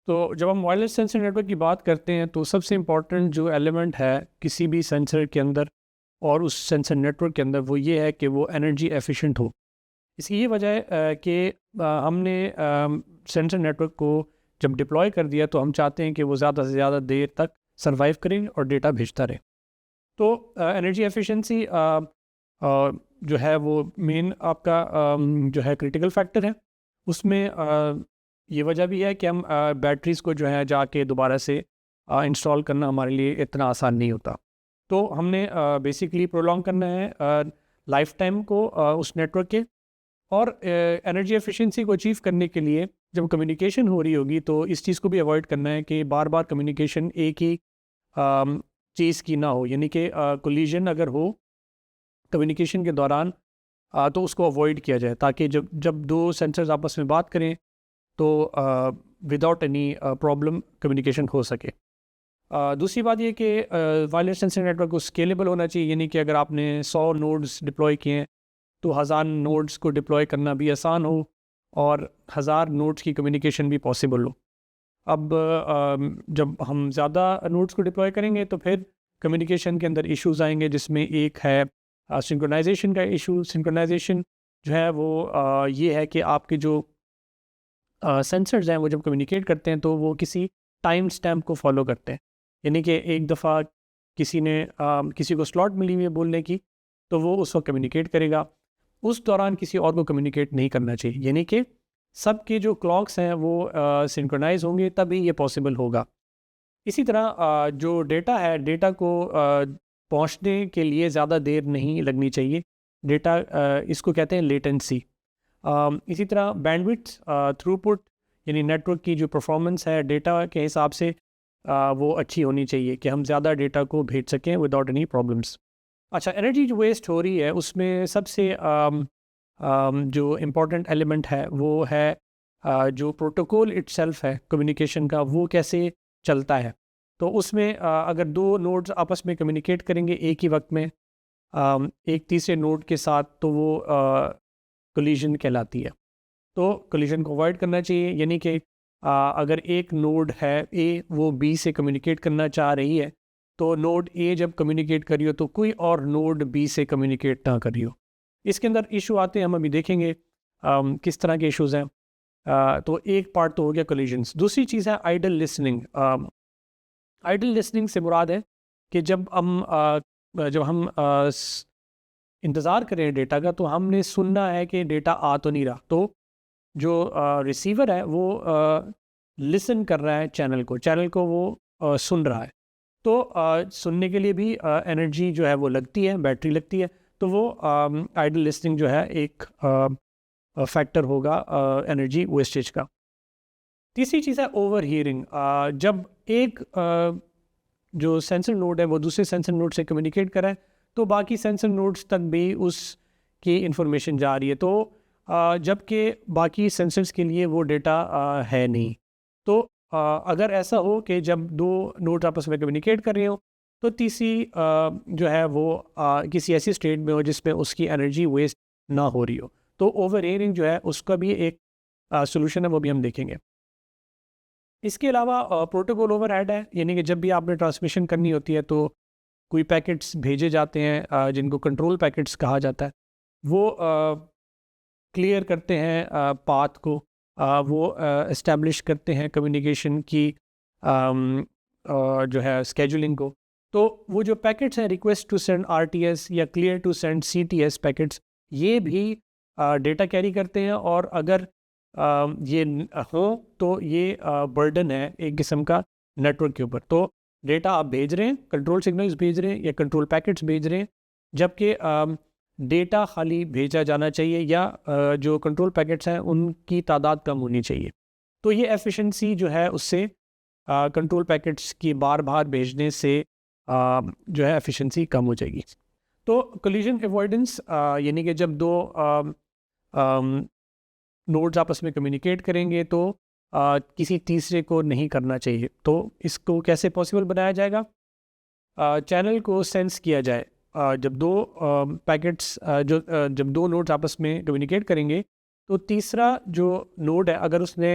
तो जब हम वायरलेस सेंसर नेटवर्क की बात करते हैं तो सबसे इम्पॉर्टेंट जो एलिमेंट है किसी भी सेंसर के अंदर और उस सेंसर नेटवर्क के अंदर वो ये है कि वो एनर्जी एफिशिएंट हो। इसकी ये वजह है कि हमने सेंसर नेटवर्क को जब डिप्लॉय कर दिया तो हम चाहते हैं कि वो ज़्यादा से ज़्यादा देर तक सर्वाइव करे और डेटा भेजता रहे। तो एनर्जी एफिशिएंसी जो है वो मेन आपका जो है क्रिटिकल फैक्टर है। उसमें ये वजह भी है कि हम बैटरीज़ को जो है जाके दोबारा से इंस्टॉल करना हमारे लिए इतना आसान नहीं होता। तो हमने बेसिकली प्रोलॉन्ग करना है लाइफ टाइम को उस नेटवर्क के, और एनर्जी एफिशिएंसी को अचीव करने के लिए जब कम्युनिकेशन हो रही होगी तो इस चीज़ को भी अवॉइड करना है कि बार बार कम्युनिकेशन एक ही चीज़ की ना हो, यानी कि कोलिजन अगर हो कम्युनिकेशन के दौरान तो उसको अवॉइड किया जाए, ताकि जब जब दो सेंसर्स आपस में बात करें तो विदाउट एनी प्रॉब्लम कम्युनिकेशन हो सके। दूसरी बात ये कि वायरलेस सेंसर नेटवर्क को स्केलेबल होना चाहिए, यानी कि अगर आपने 100 नोड्स डिप्लॉय किए हैं तो 1000 नोड्स को डिप्लॉय करना भी आसान हो और 1000 नोड्स की कम्युनिकेशन भी पॉसिबल हो। अब जब हम ज़्यादा नोड्स को डिप्लॉय करेंगे तो फिर कम्युनिकेशन के अंदर इश्यूज़ आएंगे, जिसमें एक है सिंक्रोनाइजेशन का इशू। सिंक्रोनाइजेशन जो है वो ये है कि आपके जो सेंसर्स हैं वो जब कम्युनिकेट करते हैं तो वो किसी टाइम स्टैम्प को फॉलो करते हैं, यानी कि एक दफ़ा किसी ने किसी को स्लॉट मिली हुई है बोलने की तो वो उस वक्त कम्युनिकेट करेगा, उस दौरान किसी और को कम्युनिकेट नहीं करना चाहिए, यानी कि सबके जो क्लॉक्स हैं वो सिंक्रोनाइज होंगे तभी ये पॉसिबल होगा। इसी तरह जो डेटा है, डेटा को पहुंचने के लिए ज़्यादा देर नहीं लगनी चाहिए। डेटा इसको कहते हैं लेटेंसी। इसी तरह बैंडविड्थ, थ्रूपुट, यानी नेटवर्क की जो परफॉर्मेंस है डेटा के हिसाब से वो अच्छी होनी चाहिए कि हम ज़्यादा डेटा को भेज सकें विदाउट एनी प्रॉब्लम्स। अच्छा, एनर्जी जो वेस्ट हो रही है उसमें सबसे जो इम्पोर्टेंट एलिमेंट है वो है जो प्रोटोकॉल इटसेल्फ है कम्युनिकेशन का, वो कैसे चलता है। तो उसमें अगर दो नोड्स आपस में कम्युनिकेट करेंगे एक ही वक्त में एक तीसरे नोड के साथ तो वो कोलिजन कहलाती है। तो कोलिजन को अवॉइड करना चाहिए, यानी कि अगर एक नोड है ए वो बी से कम्युनिकेट करना चाह रही है तो नोड ए जब कम्युनिकेट करी हो तो कोई और नोड बी से कम्युनिकेट ना करी हो। इसके अंदर इशू आते हैं, हम अभी देखेंगे किस तरह के इश्यूज़ हैं। तो एक पार्ट तो हो गया कोलिजन्स। दूसरी चीज़ है आइडल लिसनिंग। आइडल लिसनिंग से मुराद है कि जब हम इंतज़ार करें डेटा का तो हमने सुनना है कि डेटा आ तो नहीं रहा, तो जो रिसीवर है वो लिसन कर रहा है चैनल को वो सुन रहा है। तो सुनने के लिए भी एनर्जी जो है वो लगती है, बैटरी लगती है, तो वो आइडल लिसनिंग जो है एक फैक्टर होगा एनर्जी वेस्टेज का। तीसरी चीज़ है ओवर हीयरिंग। जब एक जो सेंसर नोड है वो दूसरे सेंसर नोड से कम्युनिकेट कर रहा है तो बाकी सेंसर नोड्स तक भी उसकी इंफॉर्मेशन जा रही है, तो जबकि बाकी सेंसर्स के लिए वो डेटा है नहीं। तो अगर ऐसा हो कि जब दो नोड्स आपस में कम्युनिकेट कर रहे हो तो तीसरी जो है वो किसी ऐसी स्टेट में हो जिसमें उसकी एनर्जी वेस्ट ना हो रही हो, तो ओवर एयरिंग जो है उसका भी एक सोल्यूशन है, वो भी हम देखेंगे। इसके अलावा प्रोटोकॉल ओवरहेड है, यानी कि जब भी आपने ट्रांसमिशन करनी होती है तो कोई पैकेट्स भेजे जाते हैं जिनको कंट्रोल पैकेट्स कहा जाता है, वो क्लियर करते हैं पाथ को, वो इस्टेब्लिश करते हैं कम्युनिकेशन की जो है स्केजुलिंग को। तो वो जो पैकेट्स हैं रिक्वेस्ट टू सेंड आरटीएस या clear to send CTS packets, ये भी डेटा कैरी करते हैं, और अगर ये हो तो ये बर्डन है एक किस्म का नेटवर्क के ऊपर। तो डेटा आप भेज रहे हैं, कंट्रोल सिग्नल्स भेज रहे हैं या कंट्रोल पैकेट्स भेज रहे हैं, जबकि डेटा खाली भेजा जाना चाहिए या जो कंट्रोल पैकेट्स हैं उनकी तादाद कम होनी चाहिए। तो ये एफिशिएंसी जो है उससे कंट्रोल पैकेट्स की बार बार भेजने से जो है एफिशिएंसी कम हो जाएगी। तो कोलिजन अवॉइडेंस यानी कि जब दो नोड्स आपस में कम्युनिकेट करेंगे तो किसी तीसरे को नहीं करना चाहिए। तो इसको कैसे पॉसिबल बनाया जाएगा? चैनल को सेंस किया जाए। जब दो पैकेट्स जब दो नोड्स आपस में कम्युनिकेट करेंगे तो तीसरा जो नोड है अगर उसने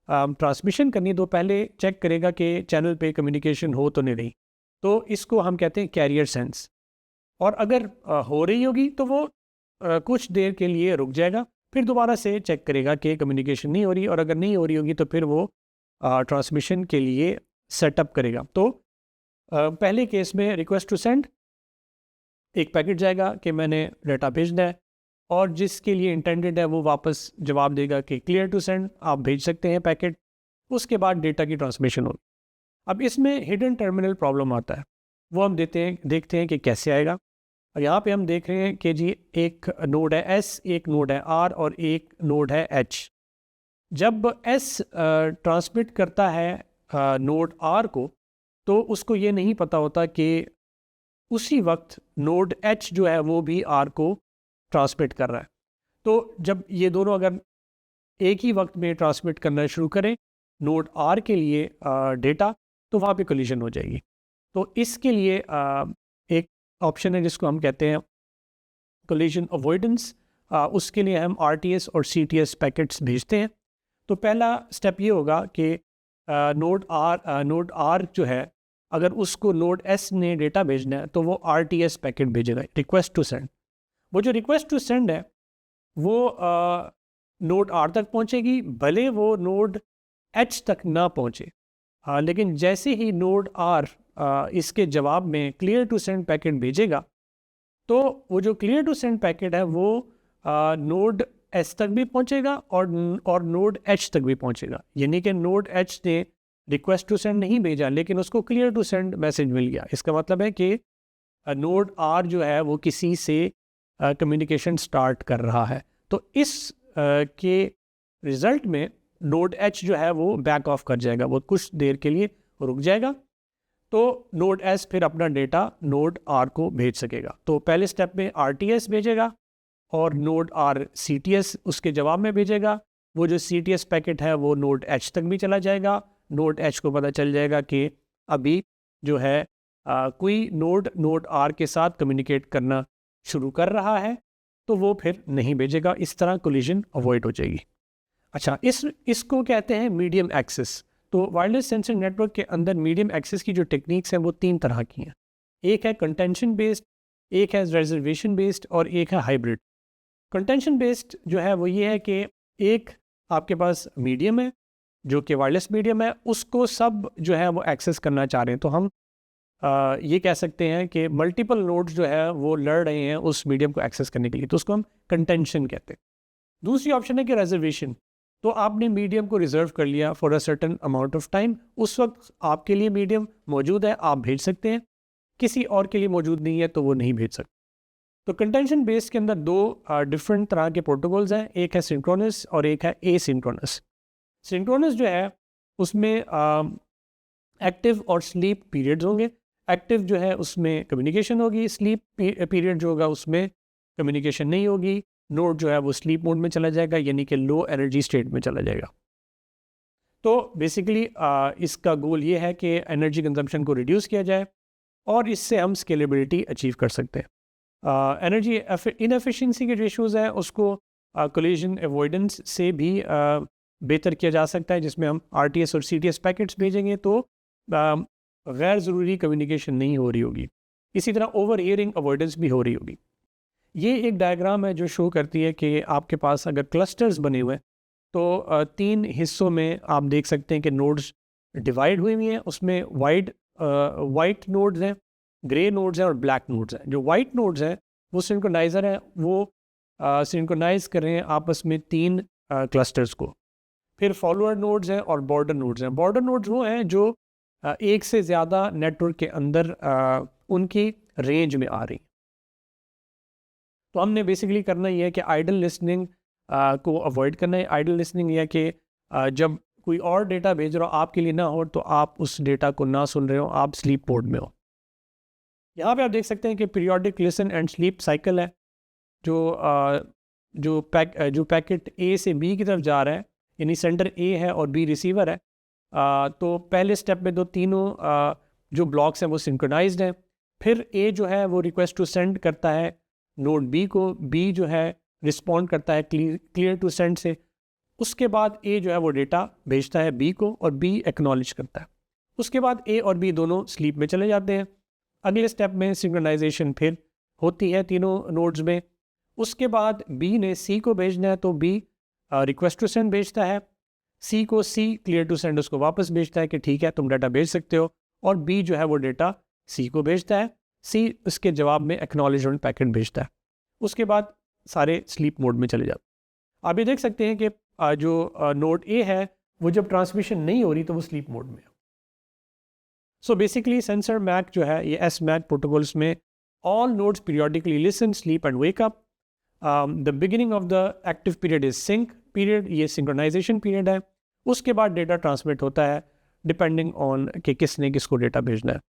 ट्रांसमिशन करनी है तो पहले चेक करेगा कि चैनल पे कम्युनिकेशन हो तो नहीं रही, तो इसको हम कहते हैं कैरियर सेंस। और अगर हो रही होगी तो वो कुछ देर के लिए रुक जाएगा, फिर दोबारा से चेक करेगा कि कम्युनिकेशन नहीं हो रही, और अगर नहीं हो रही होगी तो फिर वो ट्रांसमिशन के लिए सेटअप करेगा। तो पहले केस में रिक्वेस्ट टू सेंड, एक पैकेट जाएगा कि मैंने डाटा भेजना है, और जिसके लिए इंटेंडेड है वो वापस जवाब देगा कि क्लियर टू सेंड, आप भेज सकते हैं पैकेट। उसके बाद डेटा की ट्रांसमिशन होगी। अब इसमें हिडन टर्मिनल प्रॉब्लम आता है, वो हम देखते हैं कि कैसे आएगा। और यहाँ पे हम देख रहे हैं कि जी एक नोड है S, एक नोड है R और एक नोड है H। जब S ट्रांसमिट करता है नोड R को, तो उसको ये नहीं पता होता कि उसी वक्त नोड H जो है वो भी R को ट्रांसमिट कर रहा है। तो जब ये दोनों अगर एक ही वक्त में ट्रांसमिट करना शुरू करें नोड R के लिए डेटा, तो वहाँ पे कोलिजन हो जाएगी। तो इसके लिए एक ऑप्शन है जिसको हम कहते हैं कोलिजन अवॉइडेंस। उसके लिए हम RTS और CTS पैकेट्स भेजते हैं। तो पहला स्टेप ये होगा कि नोड R जो है, अगर उसको नोड S ने डेटा भेजना है तो वो RTS पैकेट भेजेगा, रिक्वेस्ट टू सेंड। वो जो रिक्वेस्ट टू सेंड है वो नोड R तक पहुंचेगी, भले वो नोड H तक ना पहुंचे। लेकिन जैसे ही नोड R इसके जवाब में क्लियर टू सेंड पैकेट भेजेगा, तो वो जो क्लियर टू सेंड पैकेट है वो नोड S तक भी पहुंचेगा और नोड H तक भी पहुंचेगा। यानी कि नोड H ने रिक्वेस्ट टू सेंड नहीं भेजा, लेकिन उसको क्लियर टू सेंड मैसेज मिल गया। इसका मतलब है कि नोड R जो है वो किसी से कम्युनिकेशन स्टार्ट कर रहा है। तो इस के रिज़ल्ट में नोड H जो है वो बैक ऑफ कर जाएगा, वो कुछ देर के लिए रुक जाएगा। तो नोड S फिर अपना डेटा नोड R को भेज सकेगा। तो पहले स्टेप में RTS भेजेगा और नोड R CTS उसके जवाब में भेजेगा। वो जो CTS पैकेट है वो नोड H तक भी चला जाएगा। नोड H को पता चल जाएगा कि अभी जो है कोई नोड R के साथ कम्युनिकेट करना शुरू कर रहा है, तो वो फिर नहीं भेजेगा। इस तरह कोलिजन अवॉइड हो जाएगी। अच्छा, इसको कहते हैं मीडियम एक्सेस। तो वायरलेस सेंसर नेटवर्क के अंदर मीडियम एक्सेस की जो टेक्निक्स हैं वो 3 तरह की हैं। एक है कंटेंशन बेस्ड, एक है रिजर्वेशन बेस्ड और एक है हाइब्रिड। कंटेंशन बेस्ड जो है वो ये है कि एक आपके पास मीडियम है जो कि वायरलेस मीडियम है, उसको सब जो है वो एक्सेस करना चाह रहे हैं। तो हम ये कह सकते हैं कि मल्टीपल नोड्स जो है वो लड़ रहे हैं उस मीडियम को एक्सेस करने के लिए, तो उसको हम कंटेंशन कहते हैं। दूसरी ऑप्शन है कि रिजर्वेशन। तो आपने मीडियम को रिजर्व कर लिया for a certain amount of time, उस वक्त आपके लिए मीडियम मौजूद है, आप भेज सकते हैं। किसी और के लिए मौजूद नहीं है तो वो नहीं भेज सकते। तो कंटेंशन बेस्ड के अंदर 2 डिफरेंट तरह के प्रोटोकॉल्स हैं, एक है सिंक्रोनस और एक है एसिंक्रोनस। सिंक्रोनस जो है उसमें एक्टिव और स्लीप पीरियड्स होंगे। एक्टिव जो है उसमें कम्युनिकेशन होगी, स्लीप पीरियड जो होगा उसमें कम्युनिकेशन नहीं होगी। नोड जो है वो स्लीप मोड में चला जाएगा, यानी कि लो एनर्जी स्टेट में चला जाएगा। तो बेसिकली इसका गोल ये है कि एनर्जी कंजम्पशन को रिड्यूस किया जाए और इससे हम स्केलेबिलिटी अचीव कर सकते हैं। एनर्जी इनएफिशिएंसी के रेशियोज़ हैं उसको कोलिजन अवॉइडेंस से भी बेहतर किया जा सकता है, जिसमें हम RTS और CTS पैकेट्स भेजेंगे तो गैर ज़रूरी कम्युनिकेशन नहीं हो रही होगी। इसी तरह ओवर हियरिंग अवॉइडेंस भी हो रही होगी। ये एक डायग्राम है जो शो करती है कि आपके पास अगर क्लस्टर्स बने हुए हैं तो 3 हिस्सों में आप देख सकते हैं कि नोड्स डिवाइड हुई हुई हैं। उसमें वाइट नोड्स हैं, ग्रे नोड्स हैं और ब्लैक नोड्स हैं। जो वाइट नोड्स हैं वो सिंक्रोनाइज़र हैं, वो सिंक्रोनाइज़ कर रहे हैं आपस में 3 क्लस्टर्स को। फिर फॉलोअर नोड्स हैं और बॉर्डर नोड्स हैं। बॉर्डर नोड्स वो हैं जो एक से ज़्यादा नेटवर्क के अंदर उनकी रेंज में आ रही। तो हमने बेसिकली करना ये है कि आइडल लिसनिंग को अवॉइड करना है। आइडल लिसनिंग यह कि जब कोई और डेटा भेज रहा हो आपके लिए ना हो तो आप उस डेटा को ना सुन रहे हो, आप स्लीप मोड में हो। यहाँ पे आप देख सकते हैं कि periodic listen and sleep cycle है। जो पैकेट A से B की तरफ जा रहा है, यानी सेंडर A है और B रिसीवर है। तो पहले स्टेप में तो तीनों जो ब्लॉक्स हैं वो सिंक्रोनाइज्ड हैं। फिर A जो है वो रिक्वेस्ट टू सेंड करता है नोड B को, B जो है रिस्पॉन्ड करता है क्लियर टू सेंड से। उसके बाद ए जो है वो डेटा भेजता है बी को और बी एक्नॉलेज करता है। उसके बाद ए और बी दोनों स्लीप में चले जाते हैं। अगले स्टेप में सिंक्रोनाइजेशन फिर होती है तीनों नोड्स में। उसके बाद बी ने सी को भेजना है तो बी रिक्वेस्ट टू सेंड भेजता है, सी को सी क्लियर टू सेंड उसको वापस भेजता है कि ठीक है तुम डाटा भेज सकते हो, और बी जो है वो डेटा सी को भेजता है, सी उसके जवाब में एक्नॉलेजमेंट पैकेट भेजता है। उसके बाद सारे स्लीप मोड में चले जाते हैं। आप ये देख सकते हैं कि जो नोड ए है वो जब ट्रांसमिशन नहीं हो रही तो वो स्लीप मोड में है। सो बेसिकली सेंसर मैक जो है ये एस मैक प्रोटोकॉल्स में all nodes periodically listen sleep and wake up. The beginning of the active period is sync period, ये सिंक्रोनाइजेशन पीरियड है। उसके बाद डेटा ट्रांसमिट होता है डिपेंडिंग ऑन कि किसने किसको डेटा भेजना है।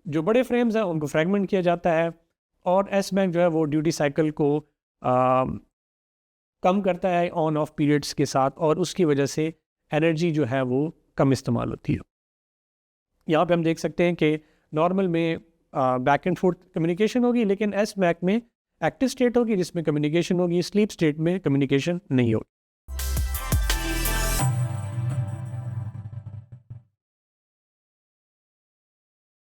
जो बड़े फ्रेम्स हैं उनको फ्रैगमेंट किया जाता है, और एस मैक जो है वो ड्यूटी साइकिल को कम करता है ऑन ऑफ पीरियड्स के साथ, और उसकी वजह से एनर्जी जो है वो कम इस्तेमाल होती है। यहाँ पे हम देख सकते हैं कि नॉर्मल में बैक एंड फोर्थ कम्युनिकेशन होगी, लेकिन एस मैक में एक्टिव स्टेट होगी जिसमें कम्युनिकेशन होगी, स्लीप स्टेट में कम्युनिकेशन नहीं होगी।